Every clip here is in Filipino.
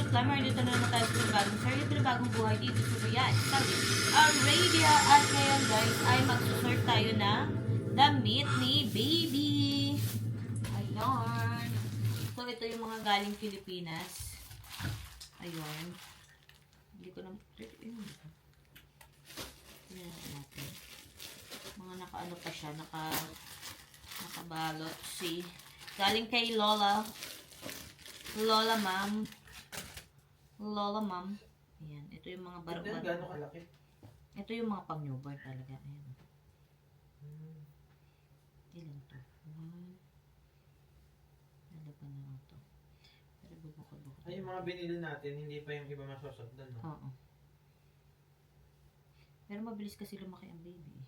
Clamor, dito na naman tayo sa bagong series, bagong buhay dito sa Riyadh, Saudi Arabia. At ngayon guys, ay magsusort tayo ng damit ni baby. Ayun. So, ito yung mga galing Pilipinas. Ayun. Hindi ko na... Tingnan natin. Mga naka-ano pa siya, nakabalot. See? Galing kay Lola. Lola Ma'am. Lola Ma'am. Ayan. Ito yung mga Ito gano'ng kalaki? Ito yung mga pang newborn talaga. Ayan. Ilan to? Nalaban na lang to. Pero bubukod-bukod. Ay, yung mga binili natin, hindi pa yung iba masosagdan, no? Oo. Pero mabilis kasi lumaki ang baby.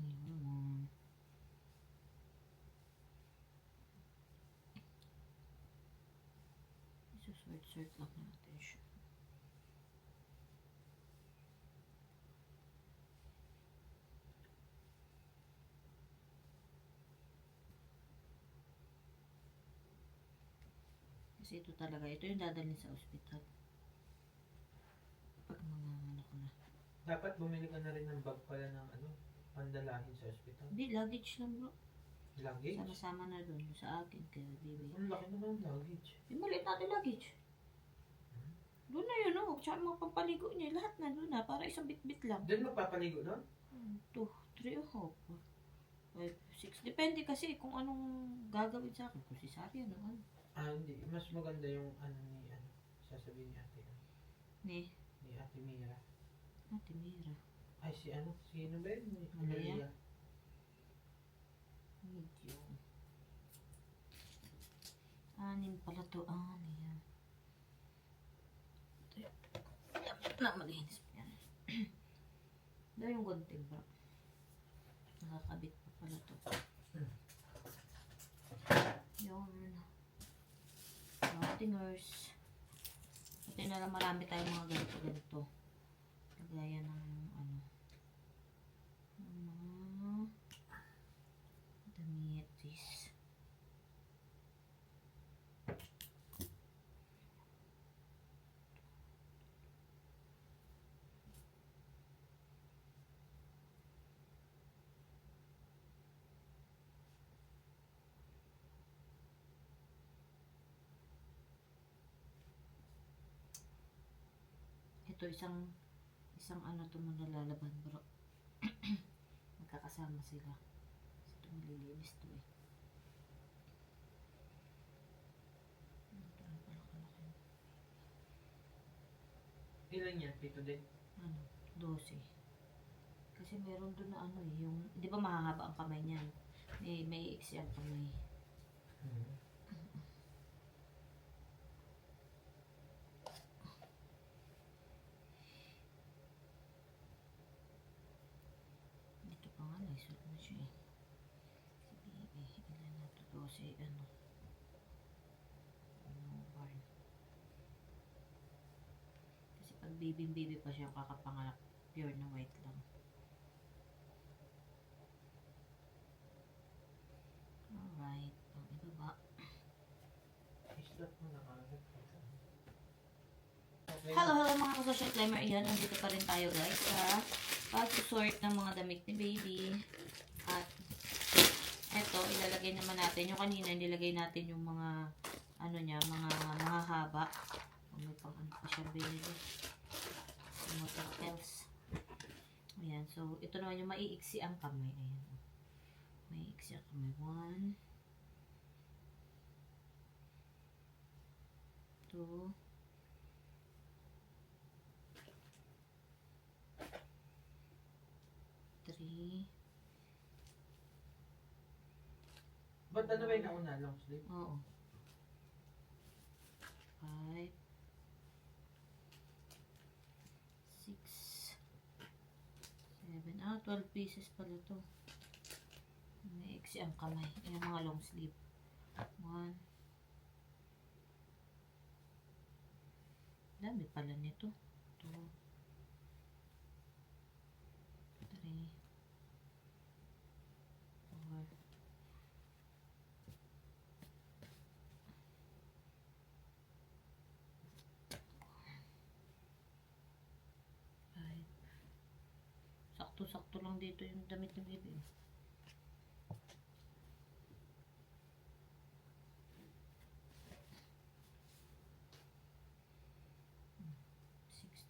Ayun. Isusort-sort lang natin siya. Kasi ito talaga, ito yung dadalhin sa ospital. Pag mga ano ko na. Dapat bumili ka na rin ng bag pala ng pandalahin sa ospital. Hindi, luggage lang bro. Luggage? Sama-sama na dun sa akin, kaya baby. Ang laki naman ng luggage. Yung maliit natin luggage. Doon na yun, oh. Tsaka mga pampaligo niya, lahat na doon na. Para isang bit-bit lang. Doon magpapaligo doon? 1, 2, 3, 4, 5, 6. Depende kasi kung anong gagawin sa akin. Kung si Sari, ano. Hindi. Mas maganda yung sasabihin ni ate. Ni Ate Mira. Ate Mira. Ay, sino ba yun? Maria. Medyo. Anim pala to. Anim. Na, malinis pa yan. Dahil yung gunting ba? Nakakabit pa pala to. Yun. Guntingers. Pati na lang marami tayong mga ganito-ganito. Kagaya ng mga damitis. Ito isang ano to mo nalalaban bro. Magkakasama sila. Ito malilinis to eh. Ilan yan? 7 din? 12. Kasi meron doon na yung, di ba mahahaba ang kamay niyan? May iksi ang kamay. Dito pa nga, naisot na siya eh. Si baby, ilan na to? 12, barn. Kasi pag baby pa siya, kakapanganak, pure na white lang. Alright, ang ibaba. Islat mo na agad. Hello mga ka-social climber. Ayan, andito pa rin tayo guys sa pag-sort ng mga damit ni baby. At eto, ilalagay naman natin. Yung kanina, nilagay natin yung mga niya, mga mahahaba. May pang pa siya binili. Motor tails. Ayan, so ito naman yung maiiksi ang kamay. Ayan. Maiiksi ang kamay. 1, 2, 3. Ba't ba yung nauna? Long sleeve? Oo. 5, 6, 7. 12 pieces pala to. May iksi ang kamay. Ayan mga long sleeve. 1. Dami pala nito. 2, 3, 4, sakto-sakto lang dito yung damit ni baby.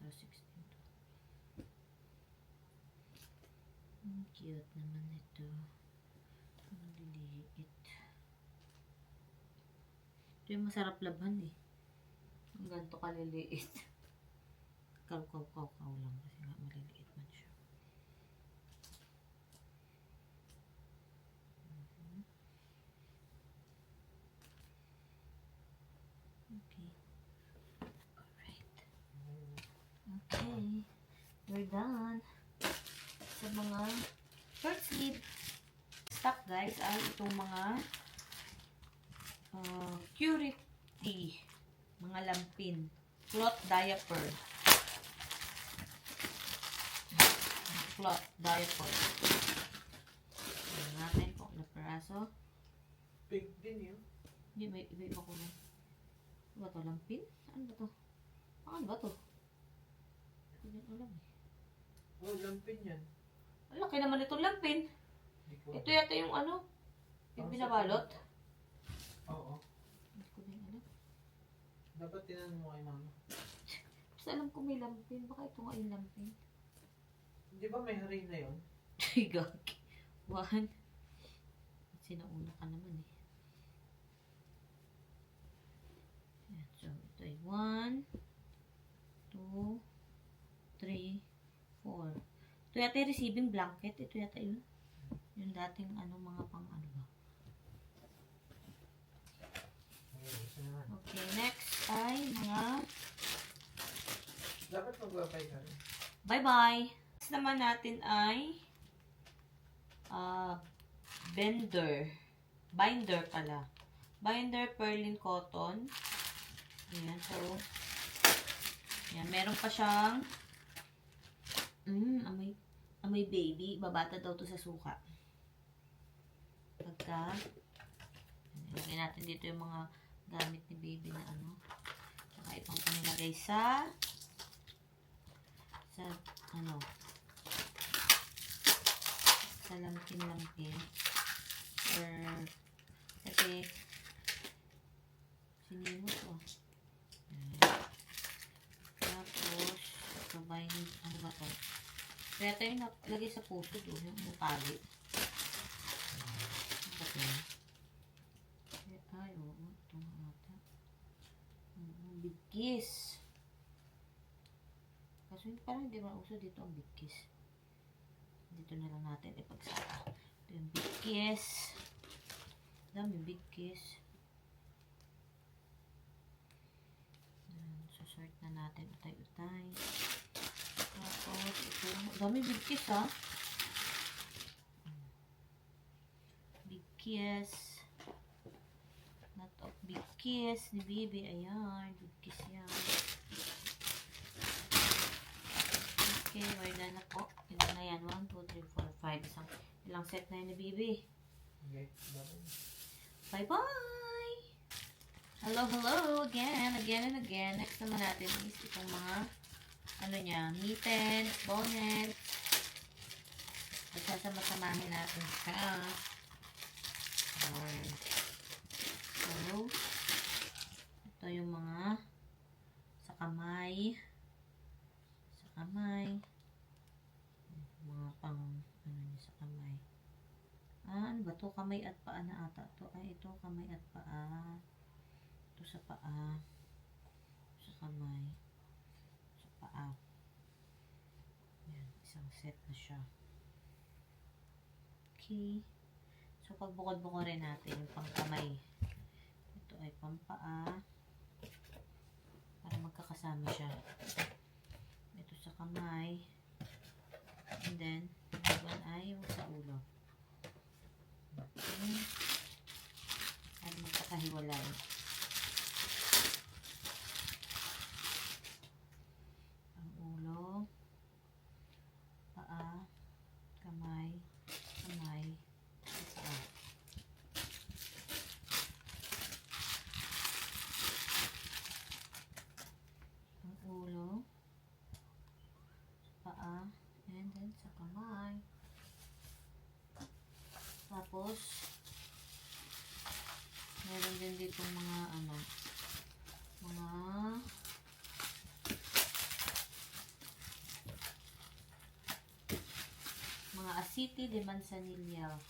16 to. Ang cute naman ito. Ang liliit. Ito yung masarap labhan eh. Ang ganito kaliliit. Kaw-kaw-kaw lang kasi nga maliliit man siya. Okay. Alright. Okay. We're done. Sa mga short sleeve stock guys ay itong mga Curity. Mga lampin. Cloth diaper. Cloth diaper. Ayan natin kung na peraso. Pink din yun. Hindi, may iba ko lang. Ano ba ito? Lampin? Ano ba ito? Ano ba ito? Hindi ko alam eh. Oh, lampin yan. Ang laki naman itong lampin. Hindi ko. Ito yata yung ano? Yung binabalot? Oo. Hindi ko din alam. Dapat tinanong mo kay mama. Basta alam ko may lampin. Baka ito nga yung lampin. Di ba may harina yun? Gagi. One. Sinauna ka naman eh. Ayan, so, ito ay 1, 2, 3, 4. Ito yata yung receiving blanket. Ito yata yun. Yung dating ano, mga pang ano ba. Okay, isa naman. Okay, next ay mga Dapat magbabay ka rin. bye-bye. Next naman natin ay binder pala. Binder Perlin Cotton. Ayan, so ayan, meron pa siyang amoy baby. Babata daw to sa suka. Pagka ilagay natin dito yung mga gamit ni baby na ano. Saka itong panilagay sa ano, sa lampin-lampin. Or kasi sinimot ko. Tapos sabay ano ba to? Kaya tayo nalagay sa puso doon yung tali. Ay, oo. Ito nga ata. Big kiss. Kaso parang hindi man uso dito ang big kiss. Dito na lang natin ipagsaka. Ito yung big kiss. Dami big kiss. Sort na natin utay-utay. Tapos ito. Dami big kiss ha. Big kiss. Lot of big kiss ni baby. Ayan. Big kiss yan. Okay, we're done na po. Ilan na yan? 1, 2, 3, 4, 5. Ilang set na yun ni baby. Okay, Bye-bye! Hello again and again. Next naman natin is itong mga ano niya, mitten, bonnet. At sasama-samahin natin siya. So, ito yung mga sa kamay. Mga pang ano niya sa kamay. Ano ba to? Kamay at paa na ata to. Ay, ito kamay at paa. Ito sa paa. Sa kamay. Sa paa. Yan, isang set na siya. Okay. So, pagbukod-bukorin natin yung pangkamay. Ito ay pampaa. Para magkakasama siya. Ito sa kamay. And then, ito ay yung sa ulo. Okay. At magkakahiwalay. Ang ulo, paa, kamay, paa. Ang ulo, paa, and then sa kamay. dito mga ano, mga asiti de manzanilla.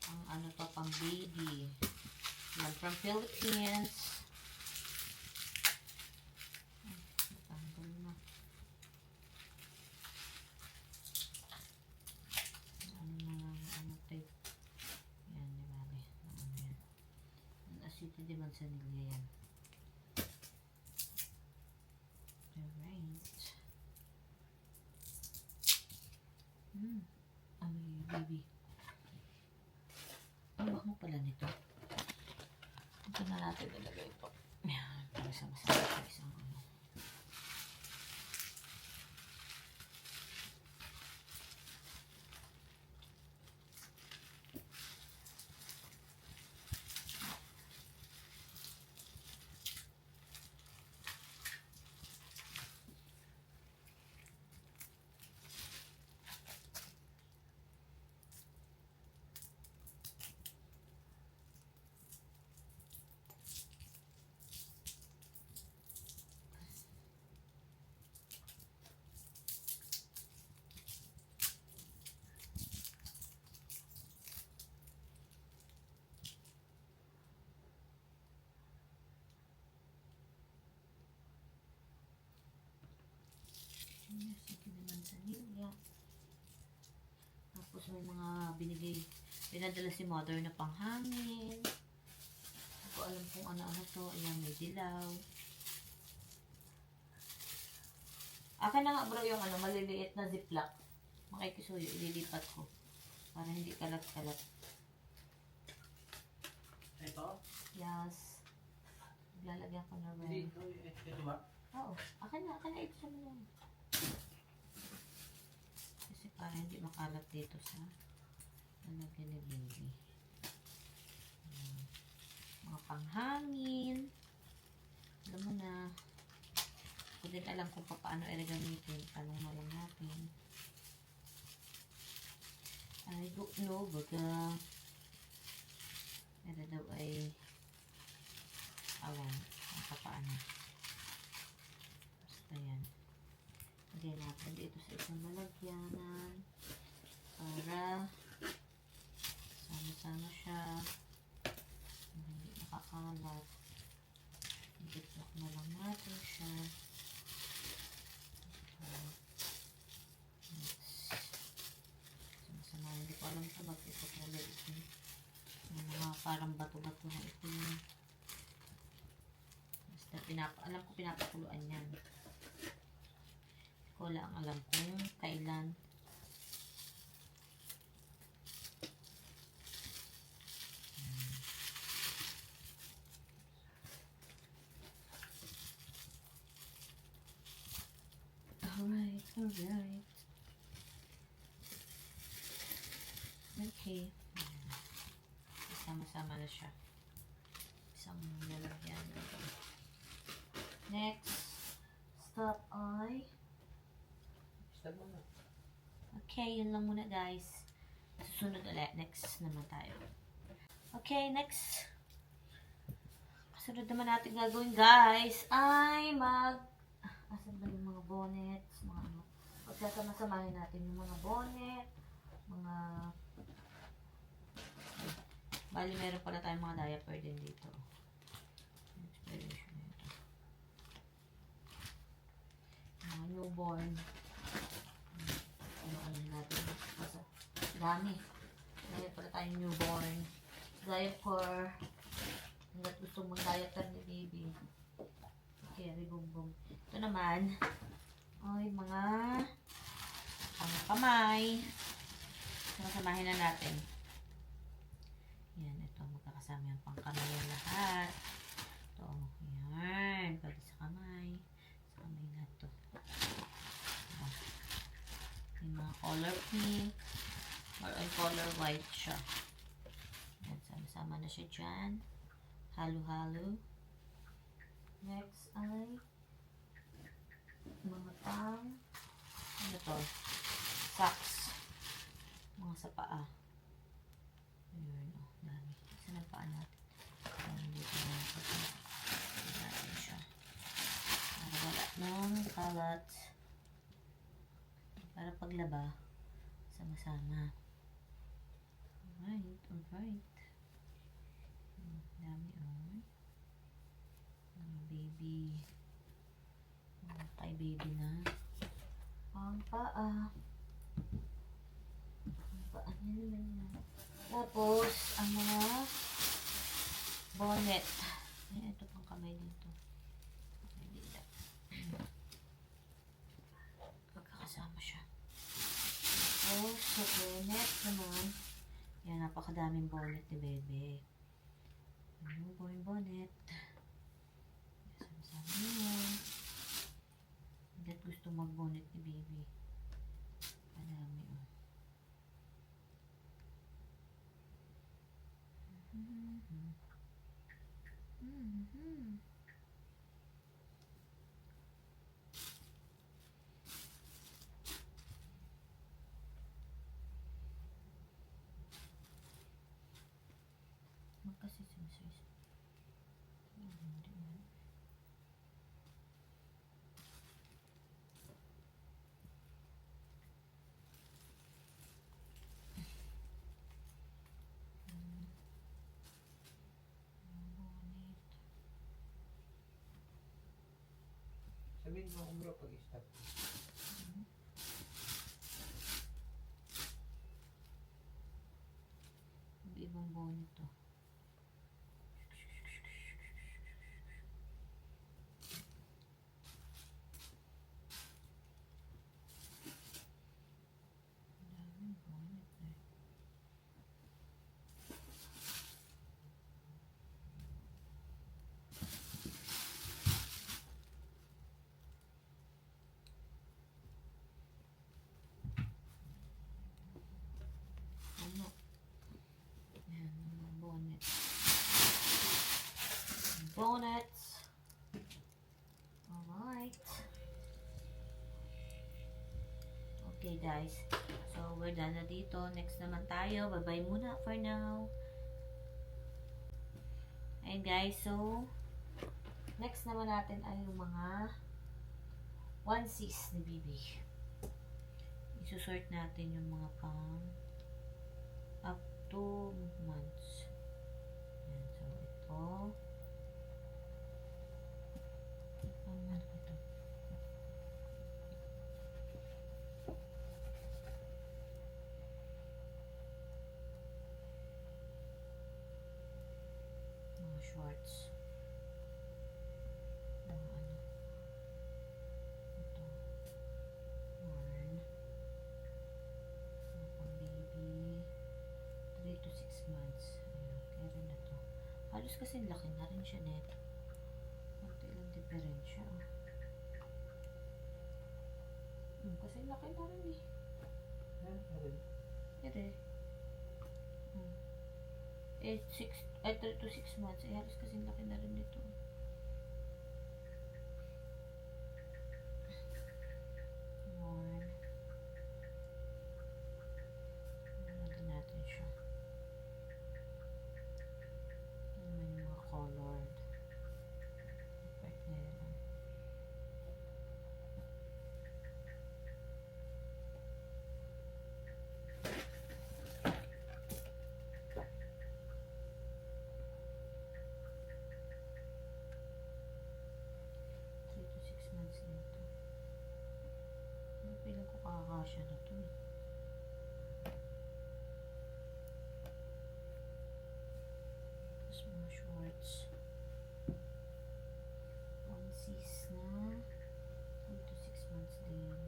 Ang ano to, pang baby. Yan, from Philippines. Ay, natanggal na. Ano tayo? Yan, di ba? Ano yan? Ang asiti de manzanilla yan. Alright. Ano baby? Ang bango pala nito. Ito na natin ilagay ito. Yan, para sa masarap sa isang ano. Asiti de manzanilla. Tapos may mga binigay, pinadala si mother na panghangin. Hindi ko alam kung ano-ano to. Ayan, may dilaw. Akin na nga bro yung ano, maliliit na ziplock. Makikisuyo, ililipat ko. Para hindi kalat-kalat. Ito? Yes. Lalagyan ko na rin. Ito ba? Oo. Akin na ito sa mga. Kasi para hindi makalat dito sa lalagyan ni baby. Mga panghangin. Alam mo na. Hindi din alam kung paano i-gamitin. Tanong na lang natin. I don't know baga. Pero daw ay awan. Ang paano. Basta yan. Lagyan natin dito sa isang lalagyanan para sama-sama siya. Hindi nakakalat. I-block na lang natin siya. Sama-sama. Hindi ko alam sa ba't ito pala ito. Yung mga parang bato-bato na ito. Basta alam ko pinapakuluan yan. Ko lang alam kung kailan. Alright. Okay. Sama-sama na siya. Isang lalagyan. Next stop ay okay, yun lang muna guys. Susunod ulit. Next naman tayo. Okay, next. Kasunod naman natin gagawin guys ay asan ba yung mga bonnets, mga ano. Pagkasama-samahin natin yung mga bonnet, mga bali meron pala tayong mga diaper din dito. Expiration nito. Mga newborn. Ano natin. Basta, dami. Meron pala tayong newborn. Diaper. Hanggat gusto mong diaper ni baby. Okay, bum. Ito naman ay mga kamay. Samahin na natin. Yan, ito. Magkakasama yung pangkamay yung lahat. Ito. Yan. Pwede sa kamay. Sa kamay na ito. Yung mga color pink. Or color white siya. Yan. Sama-sama na siya dyan. Halo-halo. Next ay mga ano to? Socks. Mga sa paa. Ayun, oh, dami. Saan ang paa natin? Ayan, dito. dots. Para paglaba, sama-sama. Alright, alright. Dami baby. Kay baby na. Ang paa. Ang paa niya naman na. Tapos, ang mga bonnet. Ayan, ito pang kamay dito. Dito. Magkakasama siya. Tapos, sa bonnet naman. Yan, napakadaming bonnet ni Bebe. Ano po yung bonnet? Sama-sama yun. Hanggat gusto mag-bonnet ni Baby. Madami Magkasi size. Hindi yan. Sabihin mo kung bro pag-stop. Ibang bonnet to. Daming bonnet eh. Ano? Yan, mga bonnet. Bonnets. Alright. Okay guys. So, we're done na dito. Next naman tayo. Bye-bye muna for now. Ayun guys. So, next naman natin ay yung mga onesies ni Bibi. Isusort natin yung mga pang up to months. Ayan. So, ito. Ito. Mga shorts. Mga ano. Ito. Yarn. Mga pang baby. 3 to 6 months. Ayan. Kaya rin na to. Halos kasi laki na rin siya neto. Konti lang diferensya. Kasi laki na rin eh. Yan, meron. Ere. Eh, 3 to 6 months. Eh, halos kasi laki na rin nito. One. Natin natin siya. Ano naman yung mga colored. Perfect na yun. 3 to 6 months nito. Pilang ko kakakasya na to eh. Tapos mga shorts. Onesies na 3 to 6 months din.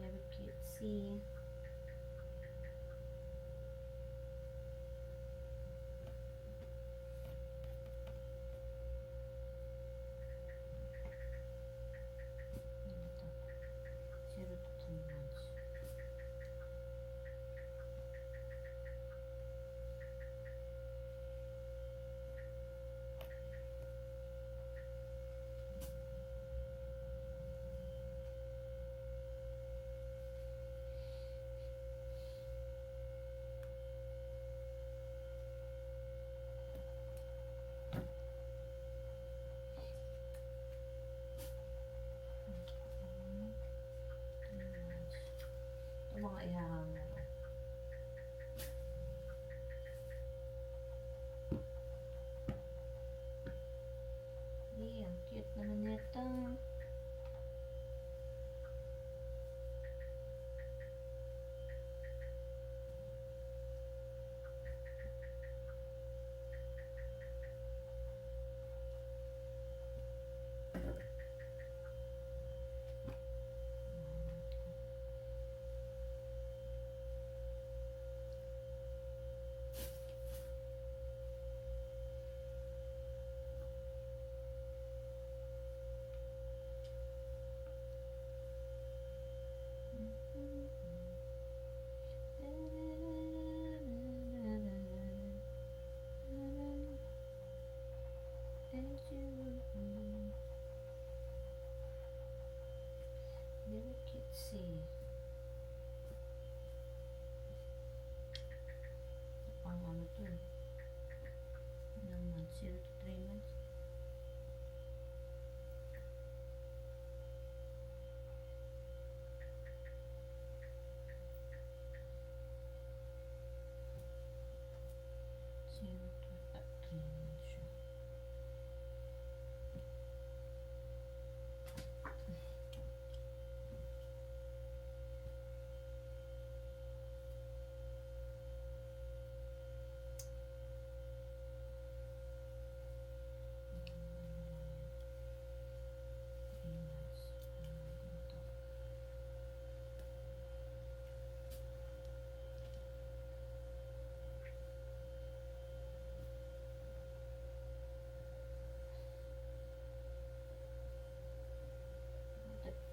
Very cutesy. Ito. 0 to 3 months. mga ihahanga. Ang cute naman nito. Very cutesy. Pang ano to eh. Ilang months? 0 to 3 months?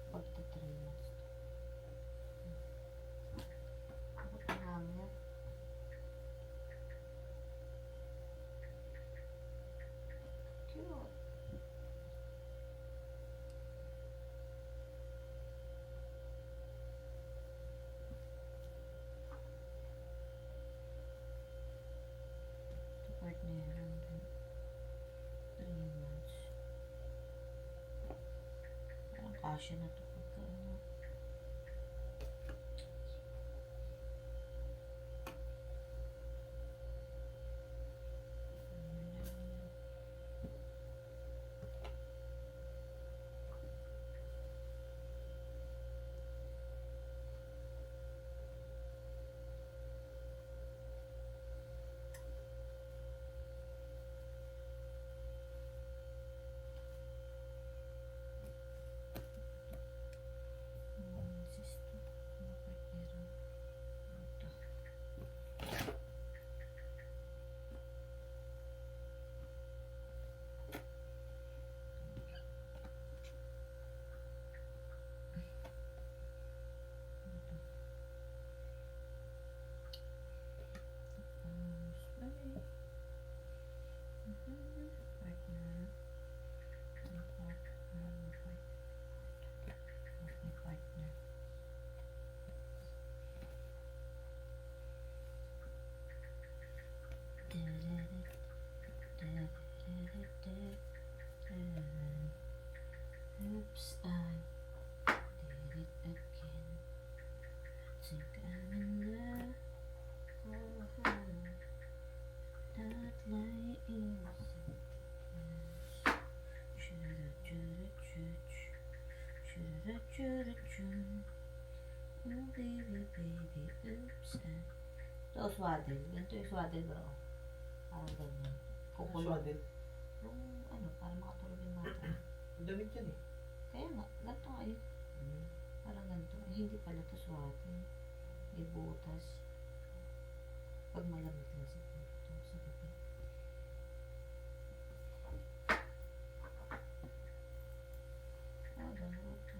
Pagta 3 months. Bakit ang hangin? Cute. Ito part na yan. 3 months. Parang kasya na ito pagka ano. Oops, I did it again. Think I'm in love. Oh, not like oh baby, baby, oops. Ito, swaddle. Ganito yung swaddle bro. Parang ganyan. Kukulong. Swaddle. Yung ano, parang makatulog yung bata. Ang damit yan eh. Kaya nga, ganito nga yun. Parang ganito. Eh, hindi pala ito swaddle. May butas. Pag malamig lang siguro ito sa gabi. Dalawa ito.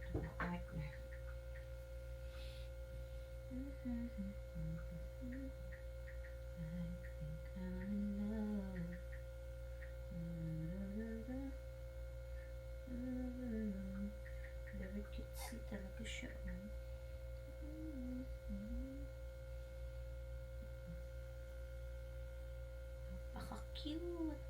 Ito na partner. I think I'm in love. Very cutesy talaga siya. Napaka-cute.